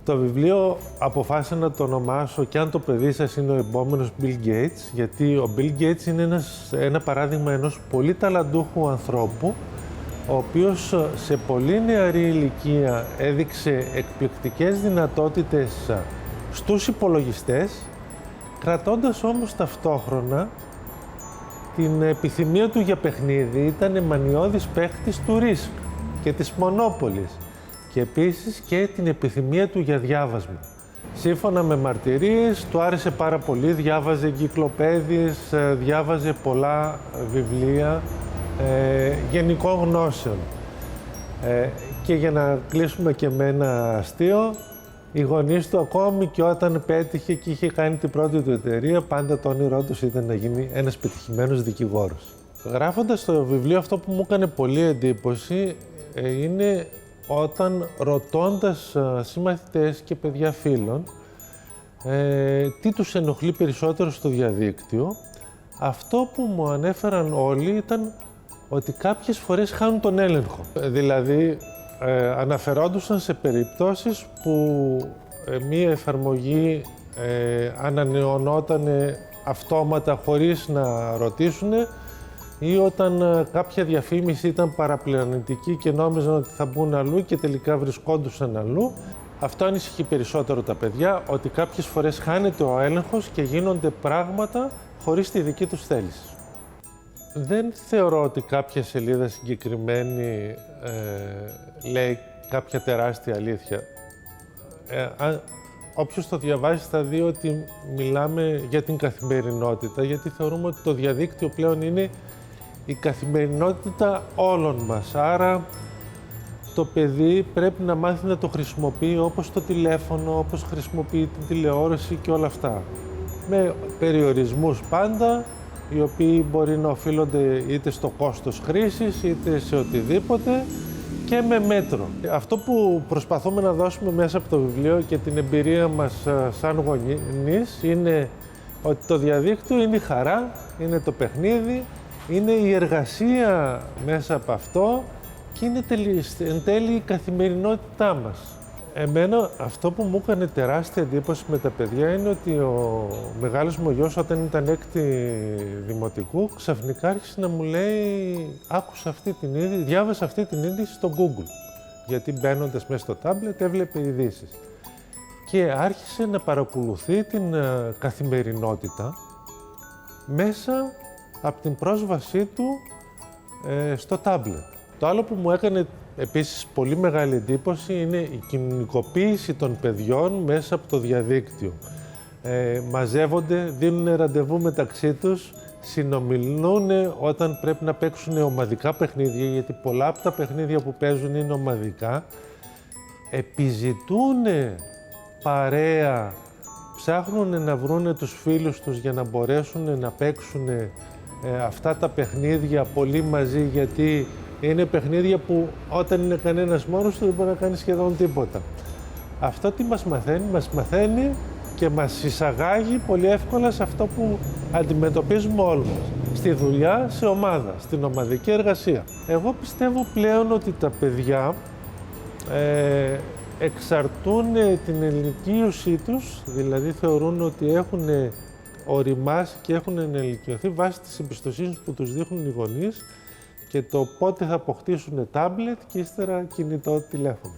Το βιβλίο αποφάσισα να το ονομάσω «Κι αν το παιδί σας είναι ο επόμενος Bill Gates», γιατί ο Bill Gates είναι ένα παράδειγμα ενός πολύ ταλαντούχου ανθρώπου, ο οποίος σε πολύ νεαρή ηλικία έδειξε εκπληκτικές δυνατότητες στους υπολογιστές, κρατώντας όμως ταυτόχρονα την επιθυμία του για παιχνίδι. Ήταν μανιώδης παίχτης του Risk και της Monopoly και επίσης και την επιθυμία του για διάβασμα. Σύμφωνα με μαρτυρίες, του άρεσε πάρα πολύ, διάβαζε εγκυκλοπαίδειες, διάβαζε πολλά βιβλία γενικών γνώσεων. Και για να κλείσουμε και με ένα αστείο, οι γονείς του ακόμη και όταν πέτυχε και είχε κάνει την πρώτη του εταιρεία, πάντα το όνειρό τους ήταν να γίνει ένας πετυχημένος δικηγόρος. Γράφοντας το βιβλίο, αυτό που μου έκανε πολύ εντύπωση είναι όταν ρωτώντας συμμαθητές και παιδιά φίλων τι τους ενοχλεί περισσότερο στο διαδίκτυο, αυτό που μου ανέφεραν όλοι ήταν ότι κάποιες φορές χάνουν τον έλεγχο. Δηλαδή, αναφερόντουσαν σε περιπτώσεις που μία εφαρμογή ανανεωνόταν αυτόματα χωρίς να ρωτήσουν, ή όταν κάποια διαφήμιση ήταν παραπλανητική και νόμιζαν ότι θα μπουν αλλού και τελικά βρισκόντουσαν αλλού. Αυτό ανησυχεί περισσότερο τα παιδιά, ότι κάποιες φορές χάνεται ο έλεγχος και γίνονται πράγματα χωρίς τη δική τους θέληση. Δεν θεωρώ ότι κάποια σελίδα συγκεκριμένη λέει κάποια τεράστια αλήθεια. Όποιος το διαβάσει θα δει ότι μιλάμε για την καθημερινότητα, γιατί θεωρούμε ότι το διαδίκτυο πλέον είναι η καθημερινότητα όλων μας. Άρα το παιδί πρέπει να μάθει να το χρησιμοποιεί όπως το τηλέφωνο, όπως χρησιμοποιεί την τηλεόραση και όλα αυτά. Με περιορισμούς πάντα, οι οποίοι μπορεί να οφείλονται είτε στο κόστος χρήσης, είτε σε οτιδήποτε, και με μέτρο. Αυτό που προσπαθούμε να δώσουμε μέσα από το βιβλίο και την εμπειρία μας σαν γονείς είναι ότι το διαδίκτυο είναι η χαρά, είναι το παιχνίδι, είναι η εργασία μέσα από αυτό και είναι εν τέλει η καθημερινότητά μας. Εμένα αυτό που μου έκανε τεράστια εντύπωση με τα παιδιά είναι ότι ο μεγάλος μου γιος, όταν ήταν έκτη δημοτικού, ξαφνικά άρχισε να μου λέει «Άκουσα αυτή την είδηση, διάβασα αυτή την είδηση στο Google», γιατί μπαίνοντας μέσα στο τάμπλετ έβλεπε ειδήσεις. Και άρχισε να παρακολουθεί την καθημερινότητα μέσα από την πρόσβασή του στο τάμπλετ. Το άλλο που μου έκανε επίσης πολύ μεγάλη εντύπωση είναι η κοινωνικοποίηση των παιδιών μέσα από το διαδίκτυο. Μαζεύονται, δίνουν ραντεβού μεταξύ τους, συνομιλούν όταν πρέπει να παίξουν ομαδικά παιχνίδια, γιατί πολλά από τα παιχνίδια που παίζουν είναι ομαδικά. Επιζητούν παρέα, ψάχνουν να βρούνε τους φίλους τους για να μπορέσουν να παίξουν αυτά τα παιχνίδια πολύ μαζί, γιατί είναι παιχνίδια που όταν είναι κανένας μόνος του δεν μπορεί να κάνει σχεδόν τίποτα. Αυτό τι μας μαθαίνει και μας εισαγάγει πολύ εύκολα σε αυτό που αντιμετωπίζουμε όλοι μας. Στη δουλειά, σε ομάδα, στην ομαδική εργασία. Εγώ πιστεύω πλέον ότι τα παιδιά εξαρτούν την ενοικίωσή τους, δηλαδή θεωρούν ότι έχουν οριμάσει και έχουν ενηλικιωθεί βάσει της εμπιστοσύνης που τους δείχνουν οι γονείς και το πότε θα αποκτήσουν τάμπλετ και ύστερα κινητό τηλέφωνο.